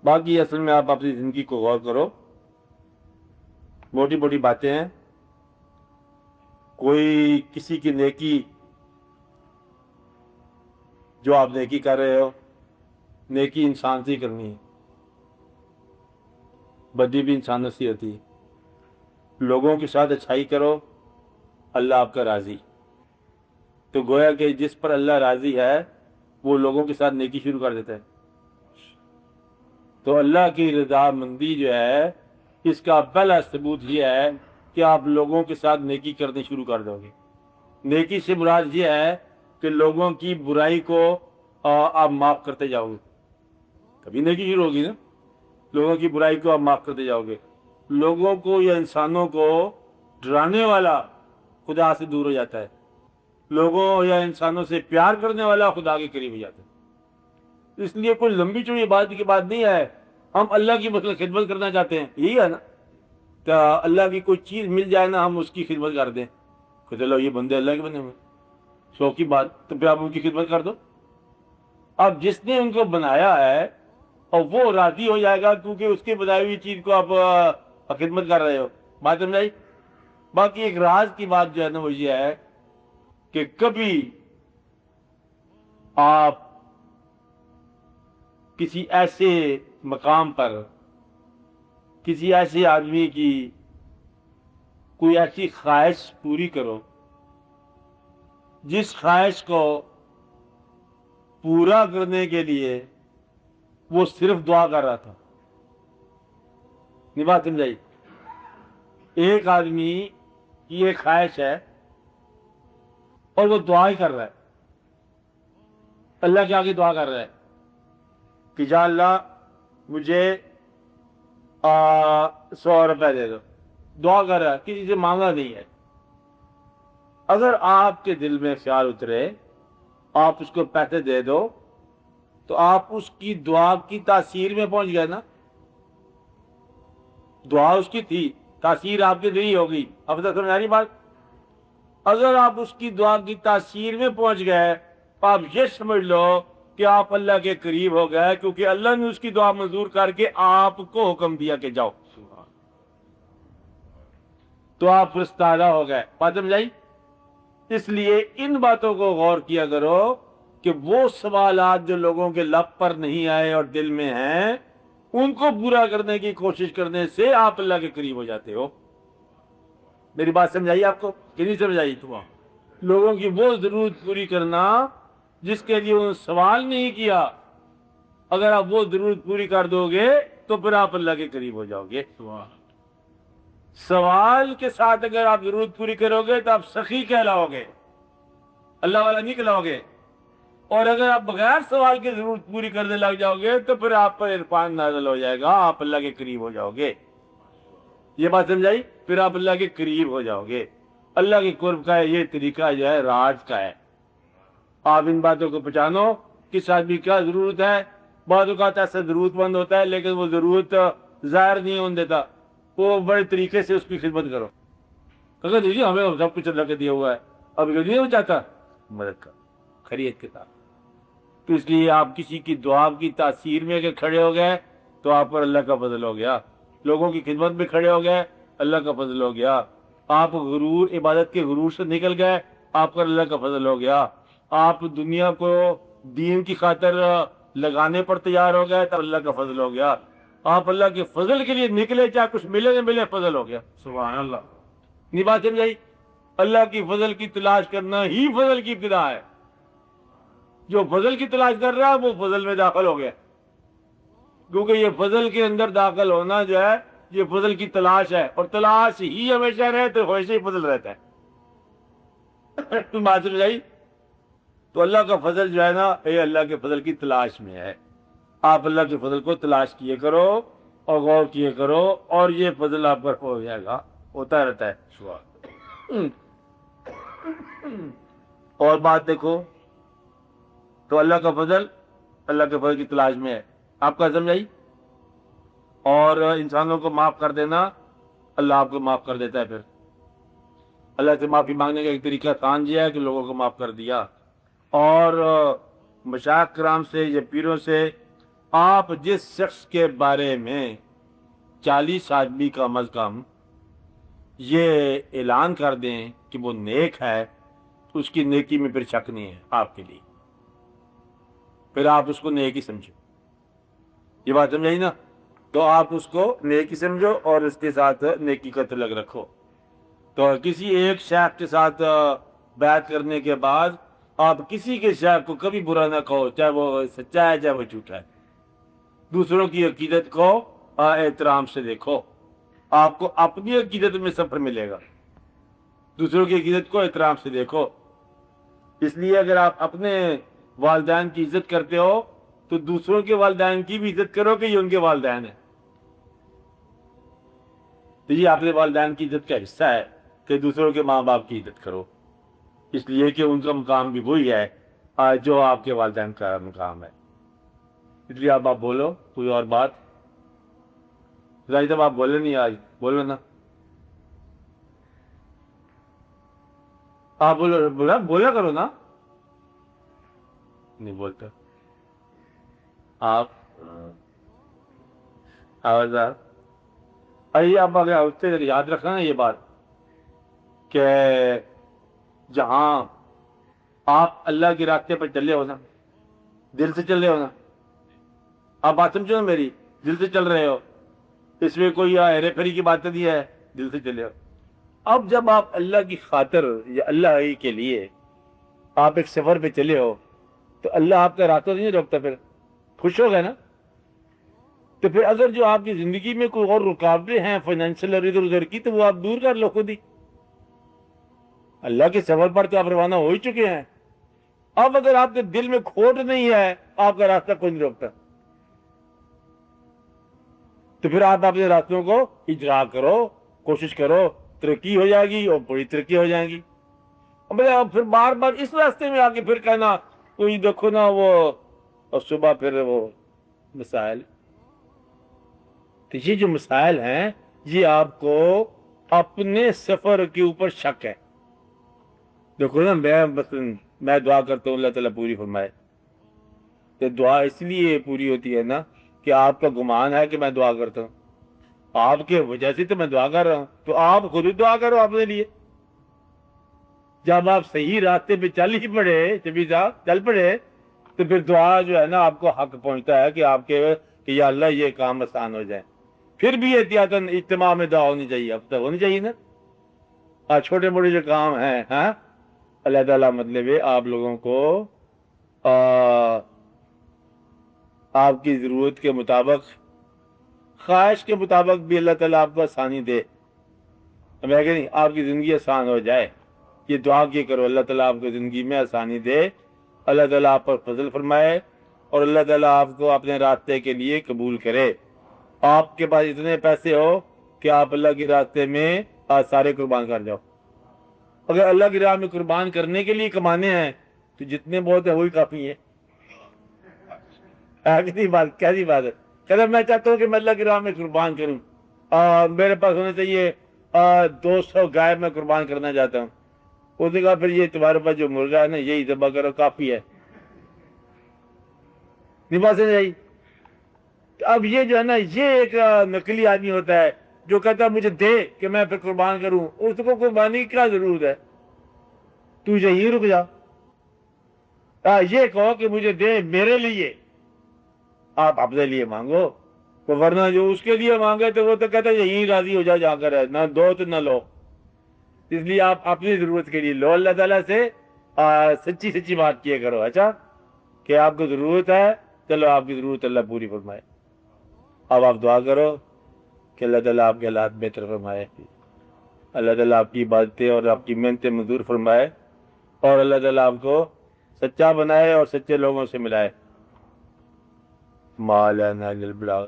باقی اصل میں آپ اپنی زندگی کو غور کرو، موٹی موٹی باتیں ہیں، کوئی کسی کی نیکی جو آپ نیکی کر رہے ہو، نیکی انسان سے ہی کرنی ہے، بدی بھی انسانوں سے ہوتی ہے۔ لوگوں کے ساتھ اچھائی کرو، اللہ آپ کا راضی۔ تو گویا کہ جس پر اللہ راضی ہے وہ لوگوں کے ساتھ نیکی شروع کر دیتا ہے۔ تو اللہ کی رضا مندی جو ہے اس کا پہلا ثبوت یہ ہے کہ آپ لوگوں کے ساتھ نیکی کرنے شروع کر دو گے۔ نیکی سے مراد یہ ہے کہ لوگوں کی برائی کو آپ معاف کرتے جاؤ گے، کبھی نیکی شروع ہوگی نا۔ لوگوں کی برائی کو آپ معاف کرتے جاؤ گے، لوگوں کو یا انسانوں کو ڈرانے والا خدا سے دور ہو جاتا ہے، لوگوں یا انسانوں سے پیار کرنے والا خدا کے قریب ہو جاتا ہے۔ اس لیے کوئی لمبی چوڑی بات کی بات نہیں ہے، ہم اللہ کی مثلا خدمت کرنا چاہتے ہیں، یہی ہے نا، کہ اللہ کی کوئی چیز مل جائے نا ہم اس کی خدمت کر دیں کہ چلو یہ بندے اللہ کے بنے ہوئے، شوق کی بات، تو پھر آپ ان کی خدمت کر دو۔ اب جس نے ان کو بنایا ہے اور وہ راضی ہو جائے گا کیونکہ اس کی بنائی ہوئی چیز کو آپ خدمت کر رہے ہو، بات سمجھائی۔ باقی ایک راز کی بات جو ہے نا وہ یہ ہے کہ کبھی آپ کسی ایسے مقام پر کسی ایسے آدمی کی کوئی ایسی خواہش پوری کرو جس خواہش کو پورا کرنے کے لیے وہ صرف دعا کر رہا تھا۔ نہیں بات سمجھائی؟ ایک آدمی کی ایک خواہش ہے اور وہ دعا ہی کر رہا ہے، اللہ کے آگے دعا کر رہا ہے کہ یا اللہ مجھے 100 روپے دے دو، دعا کر رہا ہے، کسی سے مانگا نہیں ہے۔ اگر آپ کے دل میں خیال اترے آپ اس کو پیسے دے دو تو آپ اس کی دعا کی تاثیر میں پہنچ گئے نا، دعا اس کی تھی، تاثیر آپ کی نہیں ہوگی۔ اب تک سمجھ آ رہی بات؟ اگر آپ اس کی دعا کی تاثیر میں پہنچ گئے تو آپ یہ سمجھ لو کہ آپ اللہ کے قریب ہو گئے، کیونکہ اللہ نے اس کی دعا منظور کر کے آپ کو حکم دیا کہ جاؤ، تو آپ پرستادہ ہو گئے۔ بات سمجھائی؟ اس لیے ان باتوں کو غور کیا کرو کہ وہ سوالات جو لوگوں کے لب پر نہیں آئے اور دل میں ہیں ان کو پورا کرنے کی کوشش کرنے سے آپ اللہ کے قریب ہو جاتے ہو۔ میری بات سمجھائی آپ کو کہ نہیں سمجھائی؟ تو لوگوں کی وہ ضرورت پوری کرنا جس کے لیے انہوں نے سوال نہیں کیا، اگر آپ وہ ضرورت پوری کر دو گے تو پھر آپ اللہ کے قریب ہو جاؤ گے۔ سوال کے ساتھ اگر آپ ضرورت پوری کرو گے تو آپ سخی کہلاؤ گے، اللہ والا نہیں کہلاؤ گے، اور اگر آپ بغیر سوال کی ضرورت پوری کرنے لگ جاؤ گے تو پھر آپ پر عرفان نازل ہو جائے گا، آپ اللہ کے قریب ہو جاؤ گے۔ یہ بات سمجھائی؟ پھر آپ اللہ کے قریب ہو جاؤ گے۔ اللہ کے قرب کا یہ طریقہ جو ہے راز کا ہے۔ آپ ان باتوں کو پہچانو، کس آدمی کیا ضرورت ہے۔ بعض اوقات ایسا ضرورت مند ہوتا ہے لیکن وہ ضرورت ظاہر نہیں ہونے دیتا، وہ بڑے طریقے سے اس کی خدمت کرو، اگر دیجیے ہمیں سب کچھ اللہ کے دیا ہوا ہے، اب نہیں وہ چاہتا مدد کر خرید کے ساتھ۔ تو اس لیے آپ کسی کی دعا کی تاثیر میں اگر کھڑے ہو گئے تو آپ پر اللہ کا فضل ہو گیا، لوگوں کی خدمت میں کھڑے ہو گئے اللہ کا فضل ہو گیا، آپ غرور عبادت کے غرور سے نکل گئے آپ پر اللہ کا فضل ہو گیا، آپ دنیا کو دین کی خاطر لگانے پر تیار ہو گئے تو اللہ کا فضل ہو گیا، آپ اللہ کے فضل کے لیے نکلے چاہے کچھ ملے نہ ملے فضل ہو گیا۔ سبحان اللہ، نہیں بات سمجھائی؟ اللہ کی فضل کی تلاش کرنا ہی فضل کی ابتدا ہے۔ جو فضل کی تلاش کر رہا ہے وہ فضل میں داخل ہو گیا، کیونکہ یہ فضل کے اندر داخل ہونا جو ہے یہ فضل کی تلاش ہے، اور تلاش ہی ہمیشہ رہے تو ہمیشہ ہی فضل رہتا ہے۔ تم بات سمجھائی؟ تو اللہ کا فضل جو ہے نا یہ اللہ کے فضل کی تلاش میں ہے۔ آپ اللہ کے فضل کو تلاش کیے کرو اور غور کیے کرو اور یہ فضل آپ پر ہو جائے گا، ہوتا رہتا ہے۔ اور بات دیکھو تو اللہ کا فضل اللہ کے فضل کی تلاش میں ہے، آپ کا سمجھائی؟ اور انسانوں کو معاف کر دینا اللہ آپ کو معاف کر دیتا ہے۔ پھر اللہ سے معافی مانگنے کا ایک طریقہ آسان یہ ہے کہ لوگوں کو معاف کر دیا، اور مشائخ کرام سے یا پیروں سے آپ جس شخص کے بارے میں 40 آدمی کم از کم یہ اعلان کر دیں کہ وہ نیک ہے، اس کی نیکی میں پھر شک نہیں ہے آپ کے لیے، پھر آپ اس کو نیک ہی سمجھو. یہ بات سمجھائی نا؟ تو آپ اس کو نیک ہی سمجھو اور اس کے ساتھ نیکی کا تعلق رکھو. تو کسی ایک شیخ کے ساتھ بیعت کرنے کے بعد آپ کسی کے شیخ کو کبھی برا نہ کہو، چاہے وہ سچا ہے چاہے وہ جھوٹا ہے. دوسروں کی عقیدت کو احترام سے دیکھو. آپ کو اپنی عقیدت میں سفر ملے گا، دوسروں کی عقیدت کو احترام سے دیکھو. اس لیے اگر آپ اپنے والدین کی عزت کرتے ہو تو دوسروں کے والدین کی بھی عزت کرو کہ یہ ان کے والدین ہیں. تو یہ آپ کے والدین کی عزت کا حصہ ہے کہ دوسروں کے ماں باپ کی عزت کرو، اس لیے کہ ان کا مقام بھی وہی ہے جو آپ کے والدین کا مقام ہے. اس لیے آپ بولو کوئی اور بات. صاحب آپ بولے نہیں آج، بولو نا. آپ بولا کرو نا. نہیں بولتا آپ. آواز آئیے آپ آگے ہوتے یاد رکھنا نا یہ بات کہ جہاں آپ اللہ کے راستے پر چلے ہو نا، دل سے چل رہے ہو نا، آپ بات سمجھو نا میری، دل سے چل رہے ہو، اس میں کوئی ہیرے پھیری کی بات نہیں ہے، دل سے چلے ہو. اب جب آپ اللہ کی خاطر یا اللہ ہی کے لیے آپ ایک سفر پہ چلے ہو تو اللہ آپ کا راستہ نہیں روکتا، پھر خوش ہو گئے نا. تو پھر اگر جو آپ کی زندگی میں کوئی اور رکاوٹیں ہیں فائنینشیل اور ادھر ادھر کی تو وہ آپ دور کر لو خود ہی. اللہ کے سفر پر تو آپ روانہ ہو ہی چکے ہیں. اب اگر آپ کے دل میں کھوٹ نہیں ہے آپ کا راستہ کوئی نہیں روکتا، تو پھر آپ اپنے راستوں کو اجرا کرو، کوشش کرو، ترقی ہو جائے گی اور بڑی ترقی ہو جائے گی. پھر بار بار اس راستے میں آ کے پھر کہنا کوئی دیکھو نا وہ، اور صبح پھر وہ مسائل. تو یہ جو مسائل ہیں یہ آپ کو اپنے سفر کے اوپر شک ہے. دیکھو نا میں دعا کرتا ہوں اللہ تعالیٰ پوری فرمائے. تو دعا اس لیے پوری ہوتی ہے نا کہ آپ کا گمان ہے کہ میں دعا کرتا ہوں، آپ کے وجہ سے تو میں دعا کر رہا ہوں، تو آپ خود ہی دعا کرو اپنے لیے. جب آپ صحیح راستے پہ چل ہی پڑے، شبیر صاحب چل پڑے، تو پھر دعا جو ہے نا آپ کو حق پہنچتا ہے کہ آپ کے کہ یا اللہ یہ کام آسان ہو جائے. پھر بھی احتیاطاً اجتماع میں دعا ہونی چاہیے، اب تک ہونی چاہیے نا. چھوٹے موٹے جو کام ہیں اللہ تعالیٰ مطلب آپ لوگوں کو آپ کی ضرورت کے مطابق، خواہش کے مطابق بھی اللہ تعالیٰ آپ کو آسانی دے. میں کہ نہیں آپ کی زندگی آسان ہو جائے، یہ دعا کی کرو اللہ تعالیٰ آپ کی زندگی میں آسانی دے، اللہ تعالیٰ آپ پر فضل فرمائے اور اللہ تعالیٰ آپ کو اپنے راستے کے لیے قبول کرے. آپ کے پاس اتنے پیسے ہو کہ آپ اللہ کے راستے میں سارے قربان کر جاؤ. اگر اللہ کی راہ میں قربان کرنے کے لیے کمانے ہیں تو جتنے بہت ہیں وہی کافی ہیں. کیسی بات ہے. کہتا میں چاہتا ہوں کہ میں اللہ کی راہ میں قربان کروں، میرے پاس ہونے چاہیے 200 گائے میں قربان کرنا چاہتا ہوں. اس نے کہا پھر یہ تمہارے پاس جو مرغا ہے نا یہی ذبح کرو کافی ہے. نہیں بات سمجھ آئی؟ اب یہ جو ہے نا یہ ایک نقلی آدمی ہوتا ہے جو کہتا ہے مجھے دے کہ میں پھر قربان کروں. اس کو قربانی کی کیا ضرورت ہے؟ تو یہیں رک جا. یہ کہو کہ مجھے دے میرے لیے، آپ اپنے لیے مانگو، ورنہ جو اس کے لیے مانگے تو وہ تو کہتا ہے یہیں راضی ہو جا جا کر ہے، نہ دو تو نہ لو. اس لیے آپ اپنی ضرورت کے لیے لو اللہ تعالیٰ سے، سچی بات کیے کرو. اچھا کہ آپ کو ضرورت ہے، چلو آپ کی ضرورت اللہ پوری فرمائے. اب آپ دعا کرو کہ اللہ تعالیٰ آپ کے حالات بہتر فرمائے، اللہ تعالیٰ آپ کی عبادتیں اور آپ کی محنتیں منظور فرمائے اور اللہ تعالیٰ آپ کو سچا بنائے اور سچے لوگوں سے ملائے. مالانا للبلاغ.